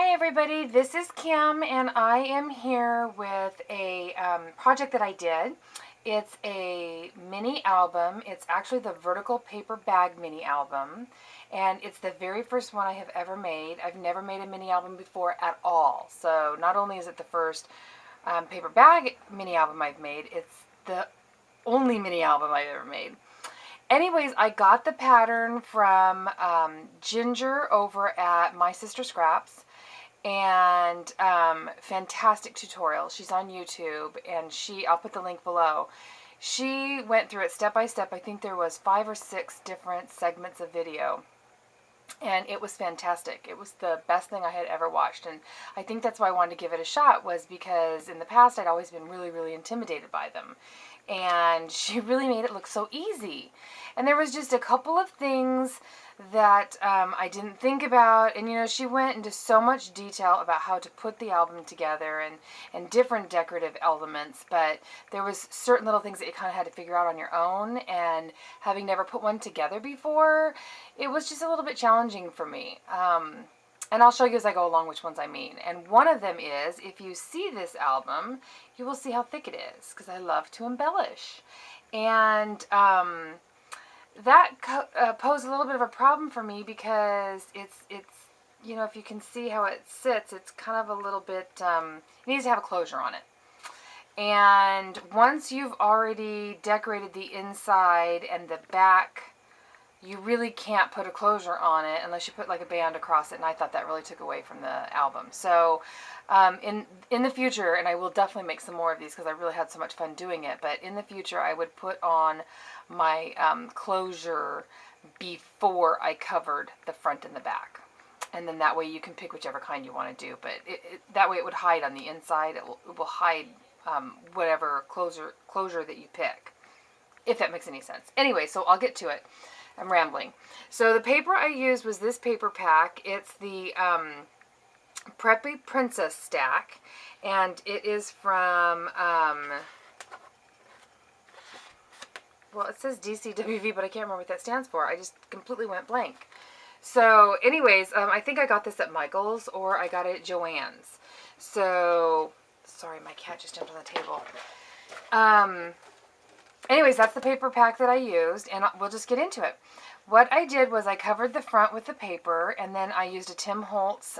Hi everybody, this is Kim and I am here with a project that I did. It's a mini album. It's actually the vertical paper bag mini album, and it's the very first one I have ever made. I've never made a mini album before at all. So not only is it the first paper bag mini album I've made, it's the only mini album I've ever made. Anyways, I got the pattern from Ginger over at My Sister Scraps, and fantastic tutorial. She's on YouTube, and I'll put the link below. She went through it step by step. I think there was 5 or 6 different segments of video, and it was fantastic. It was the best thing I had ever watched, and I think that's why I wanted to give it a shot, was because in the past I'd always been really intimidated by them, and she really made it look so easy. And there was just a couple of things that I didn't think about, and she went into so much detail about how to put the album together and different decorative elements, but there was certain little things that you kind of had to figure out on your own, and having never put one together before, it was just a little bit challenging for me. And I'll show you as I go along which ones I mean. And one of them is, if you see this album, you will see how thick it is, because I love to embellish. And that posed a little bit of a problem for me, because it's if you can see how it sits, it's kind of a little bit, it needs to have a closure on it. And once you've already decorated the inside and the back, you really can't put a closure on it unless you put like a band across it, and I thought that really took away from the album. So in the future, and I will definitely make some more of these because I really had so much fun doing it, but in the future I would put on my closure before I covered the front and the back. And then that way you can pick whichever kind you want to do, but that way it would hide on the inside. It will hide whatever closure that you pick, if that makes any sense. Anyway, so I'll get to it. I'm rambling. So the paper I used was this paper pack. It's the Preppy Princess stack, and it is from, well, it says DCWV, but I can't remember what that stands for. I just completely went blank. So anyways, I think I got this at Michael's, or I got it at Joann's. So, sorry, my cat just jumped on the table. Anyways, that's the paper pack that I used, and we'll just get into it. What I did was I covered the front with the paper, and then I used a Tim Holtz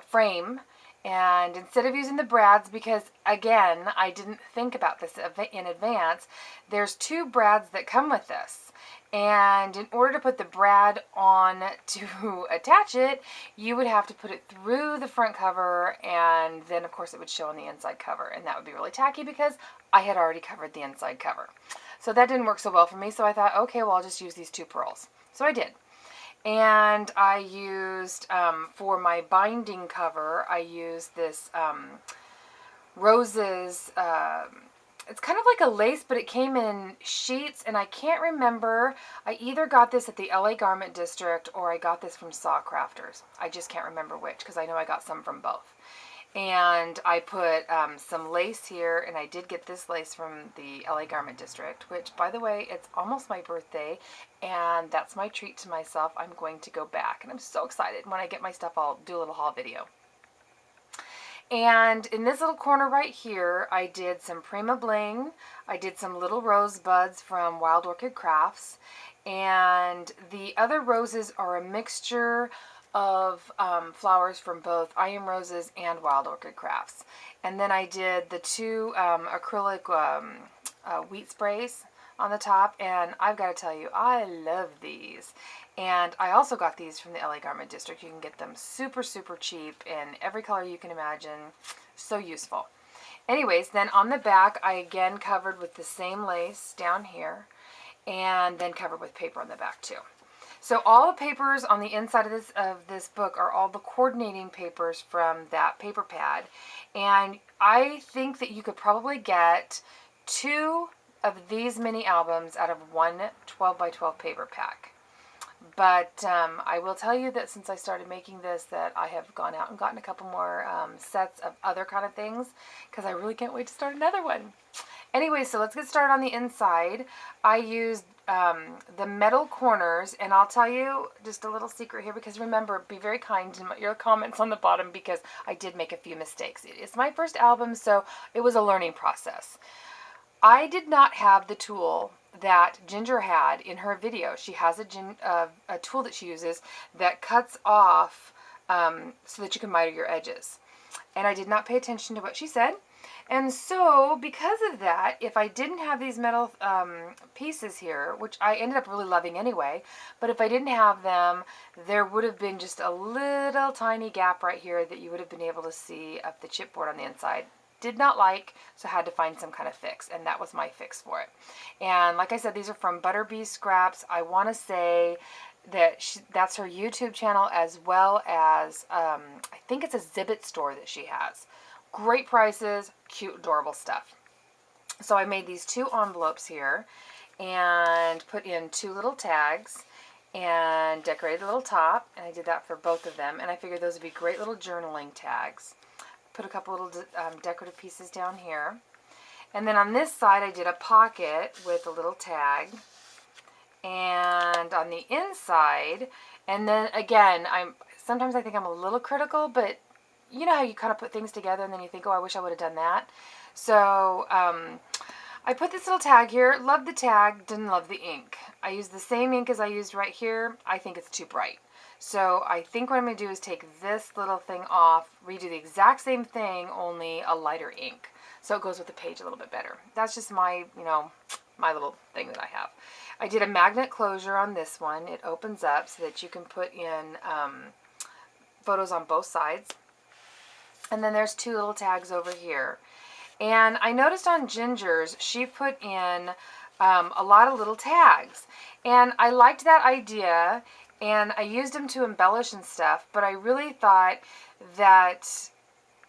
frame. And instead of using the brads, because again, I didn't think about this in advance, there's 2 brads that come with this. And in order to put the brad on to attach it, you would have to put it through the front cover, and then of course it would show on the inside cover, and that would be really tacky because I had already covered the inside cover. So that didn't work so well for me, so I thought, okay, well, I'll just use these 2 pearls. So I did. And I used, for my binding cover, I used this Roses, it's kind of like a lace, but it came in sheets, and I can't remember. I either got this at the LA Garment District or I got this from Saw Crafters. I just can't remember which, because I know I got some from both. And I put some lace here, and I did get this lace from the LA Garment District, which, by the way, it's almost my birthday, and that's my treat to myself. I'm going to go back, and I'm so excited. When I get my stuff, I'll do a little haul video. And in this little corner right here, I did some Prima Bling. I did some little rosebuds from Wild Orchid Crafts. And the other roses are a mixture of flowers from both I Am Roses and Wild Orchid Crafts. And then I did the 2 acrylic wheat sprays on the top, and I've got to tell you, I love these. And I also got these from the LA Garment District. You can get them super cheap in every color you can imagine. So useful. Anyways, then on the back, I again covered with the same lace down here, and then covered with paper on the back too. So all the papers on the inside of this book are all the coordinating papers from that paper pad. And I think that you could probably get 2 of these mini albums out of one 12 by 12 paper pack. But I will tell you that since I started making this, that I have gone out and gotten a couple more sets of other kind of things, because I really can't wait to start another one. Anyway, so let's get started on the inside. I used the metal corners, and I'll tell you just a little secret here, because remember, be very kind to your comments on the bottom, because I did make a few mistakes. It's my first album, so it was a learning process. I did not have the tool that Ginger had in her video. She has a tool that she uses that cuts off so that you can miter your edges. And I did not pay attention to what she said. And so, because of that, if I didn't have these metal pieces here, which I ended up really loving anyway, but if I didn't have them, there would have been just a little tiny gap right here that you would have been able to see up the chipboard on the inside. Did not like, so had to find some kind of fix, and that was my fix for it. And like I said, these are from Butterbee Scraps. I want to say that that's her YouTube channel, as well as I think it's a Zibbit store that she has. Great prices, cute, adorable stuff. So I made these 2 envelopes here and put in 2 little tags and decorated a little top, and I did that for both of them, and I figured those would be great little journaling tags. Put a couple little decorative pieces down here. And then on this side I did a pocket with a little tag. And on the inside, and then again, sometimes I think I'm a little critical, but you know how you kind of put things together and then you think, oh, I wish I would have done that. So I put this little tag here. Loved the tag, didn't love the ink. I used the same ink as I used right here. I think it's too bright. So I think what I'm going to do is take this little thing off, redo the exact same thing, only a lighter ink. So it goes with the page a little bit better. That's just my, my little thing that I have. I did a magnet closure on this one. It opens up so that you can put in photos on both sides. And then there's 2 little tags over here. And I noticed on Ginger's, she put in a lot of little tags. And I liked that idea. And I used them to embellish and stuff, but I really thought that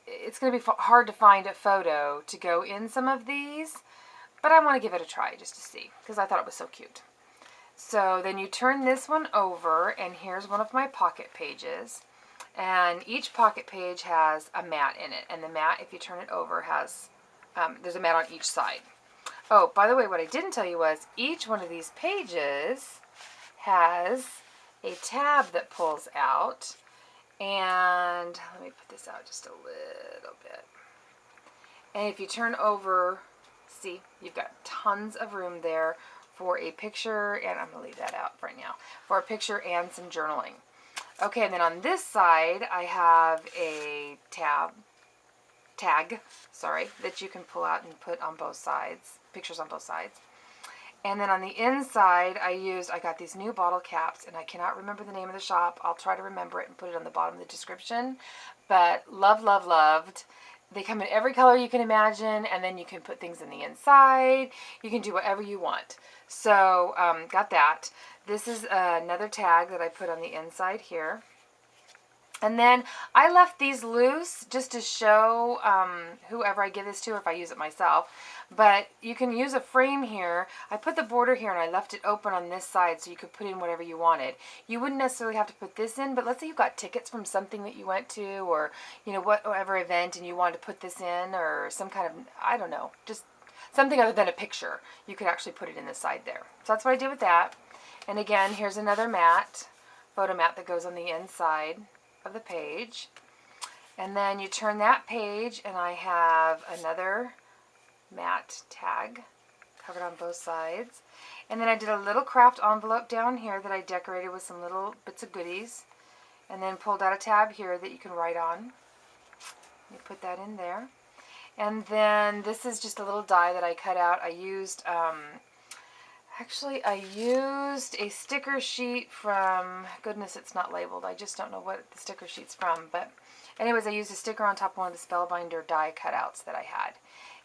it's going to be hard to find a photo to go in some of these, but I want to give it a try just to see, because I thought it was so cute. So then you turn this one over, and here's one of my pocket pages, and each pocket page has a mat in it, and the mat, if you turn it over, has, there's a mat on each side. Oh, by the way, what I didn't tell you was each one of these pages has a tab that pulls out, and let me put this out just a little bit. And if you turn over, see, you've got tons of room there for a picture, and I'm going to leave that out right now, for a picture and some journaling. Okay, and then on this side, I have a tag, that you can pull out and put on both sides, pictures on both sides. And then on the inside, I got these new bottle caps, and I cannot remember the name of the shop. I'll try to remember it and put it on the bottom of the description. But loved. They come in every color you can imagine, and then you can put things in the inside. You can do whatever you want. So, got that. This is another tag that I put on the inside here. And then I left these loose just to show whoever I give this to, if I use it myself. But you can use a frame here. I put the border here and I left it open on this side so you could put in whatever you wanted. You wouldn't necessarily have to put this in, but let's say you've got tickets from something that you went to, or whatever event, and you wanted to put this in, or some kind of, I don't know, just something other than a picture. You could actually put it in the side there. So that's what I did with that. And again, here's another mat, photo mat that goes on the inside of the page. And then you turn that page, and I have another matte tag covered on both sides. And then I did a little craft envelope down here that I decorated with some little bits of goodies, and then pulled out a tab here that you can write on. You put that in there. And then this is just a little die that I cut out. I used actually I used a sticker sheet from, goodness, it's not labeled. I just don't know what the sticker sheet's from, but anyways, I used a sticker on top of one of the Spellbinder die cutouts that I had.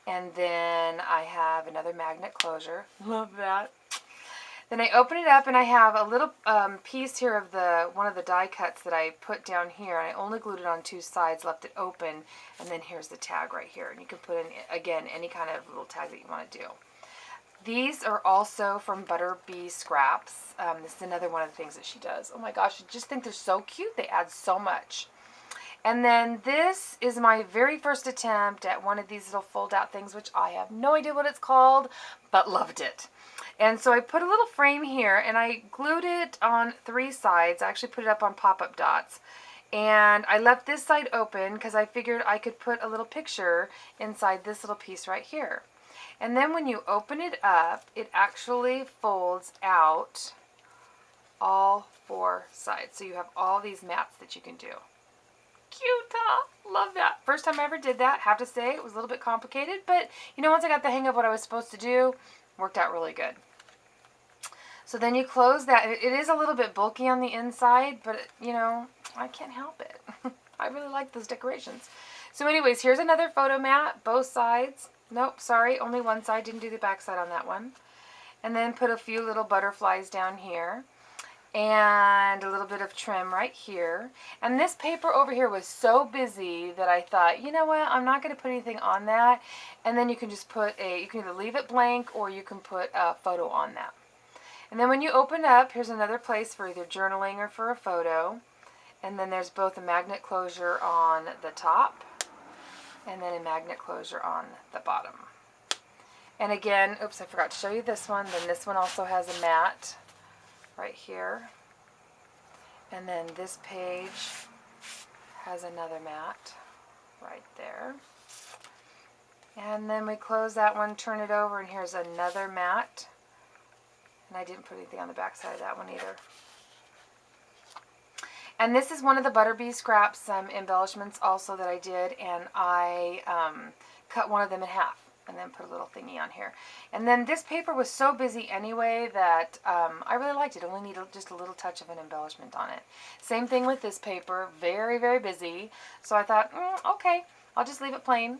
And then I have another magnet closure. Love that. Then I open it up, and I have a little piece here of one of the die cuts that I put down here. I only glued it on 2 sides, left it open, and then here's the tag right here. And you can put in, again, any kind of little tag that you want to do. These are also from Butterbee Scraps. This is another one of the things that she does. Oh my gosh, I just think they're so cute. They add so much. And then this is my very first attempt at one of these little fold-out things, which I have no idea what it's called, but loved it. And so I put a little frame here, and I glued it on 3 sides. I actually put it up on pop-up dots. And I left this side open because I figured I could put a little picture inside this little piece right here. And then when you open it up, it actually folds out all 4 sides. So you have all these mats that you can do. Cute, huh? Love that. First time I ever did that. Have to say, it was a little bit complicated, but you know, once I got the hang of what I was supposed to do, worked out really good. So then you close that. It is a little bit bulky on the inside, but you know, I can't help it. I really like those decorations. So anyways, here's another photo mat, both sides. Nope, sorry, only one side. Didn't do the back side on that one. And then put a few little butterflies down here. And a little bit of trim right here. And this paper over here was so busy that I thought, you know what, I'm not going to put anything on that. And then you can just put you can either leave it blank or you can put a photo on that. And then when you open up, here's another place for either journaling or for a photo. And then there's both a magnet closure on the top and then a magnet closure on the bottom. And again, oops, I forgot to show you this one. Then this one also has a mat right here. And then this page has another mat right there. And then we close that one, turn it over, and here's another mat. And I didn't put anything on the back side of that one either. And this is one of the Butterbee scraps embellishments also that I did, and I cut one of them in half and then put a little thingy on here. And then this paper was so busy anyway that I really liked it. Only needed just a little touch of an embellishment on it. Same thing with this paper, very, very busy. So I thought, okay, I'll just leave it plain.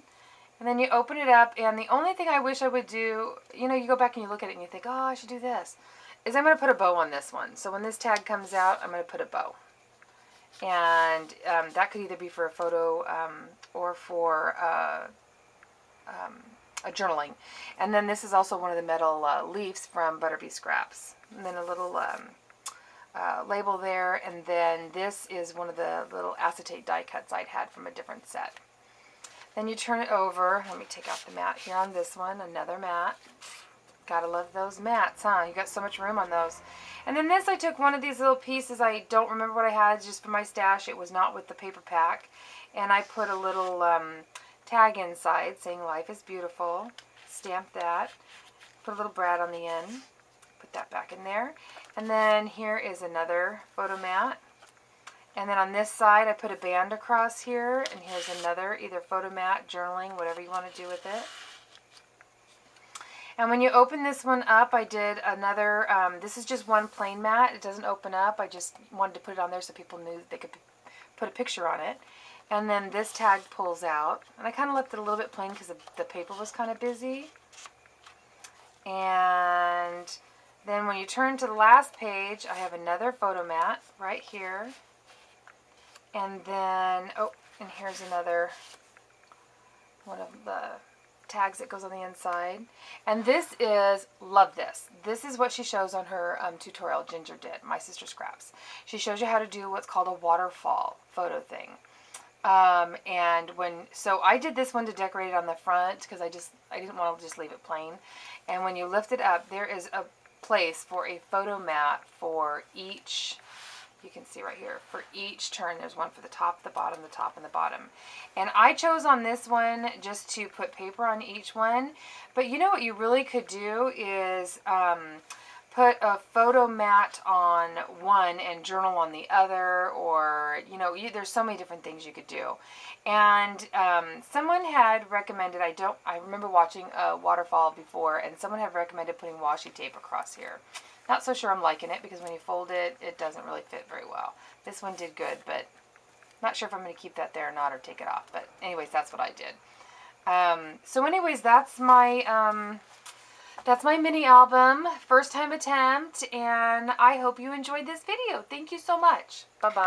And then you open it up, and the only thing I wish I would do, you know, you go back and you look at it and you think, oh, I should do this, is I'm going to put a bow on this one. So when this tag comes out, I'm going to put a bow. And that could either be for a photo or for a journaling. And then this is also one of the metal leaves from Butterbee Scraps. And then a little label there. And then this is one of the little acetate die cuts I'd had from a different set. Then you turn it over. Let me take out the mat here on this one. Another mat. Gotta love those mats, huh? You got so much room on those. And then this, I took one of these little pieces. I don't remember what I had, just for my stash. It was not with the paper pack. And I put a little tag inside saying life is beautiful. Stamp that. Put a little brad on the end. Put that back in there. And then here is another photo mat. And then on this side, I put a band across here. And here's another, either photo mat, journaling, whatever you want to do with it. And when you open this one up, I did another, this is just one plain mat. It doesn't open up. I just wanted to put it on there so people knew they could put a picture on it. And then this tag pulls out. And I kind of left it a little bit plain because the paper was kind of busy. And then when you turn to the last page, I have another photo mat right here. And then, oh, and here's another one of the tags that goes on the inside. And this is, love this. This is what she shows on her tutorial Ginger did, My Sister Scraps. She shows you how to do what's called a waterfall photo thing. So I did this one to decorate it on the front because I didn't want to just leave it plain. And when you lift it up, there is a place for a photo mat for each. You can see right here, for each turn, there's one for the top, the bottom, the top, and the bottom. And I chose on this one just to put paper on each one. But you know what you really could do is put a photo mat on one and journal on the other, or, you know, there's so many different things you could do. And someone had recommended, I remember watching a waterfall before, and someone had recommended putting washi tape across here. Not so sure I'm liking it because when you fold it, it doesn't really fit very well. This one did good, but not sure if I'm going to keep that there or not or take it off. But anyways, that's what I did. So anyways, that's my mini album, first time attempt, and I hope you enjoyed this video. Thank you so much. Bye-bye.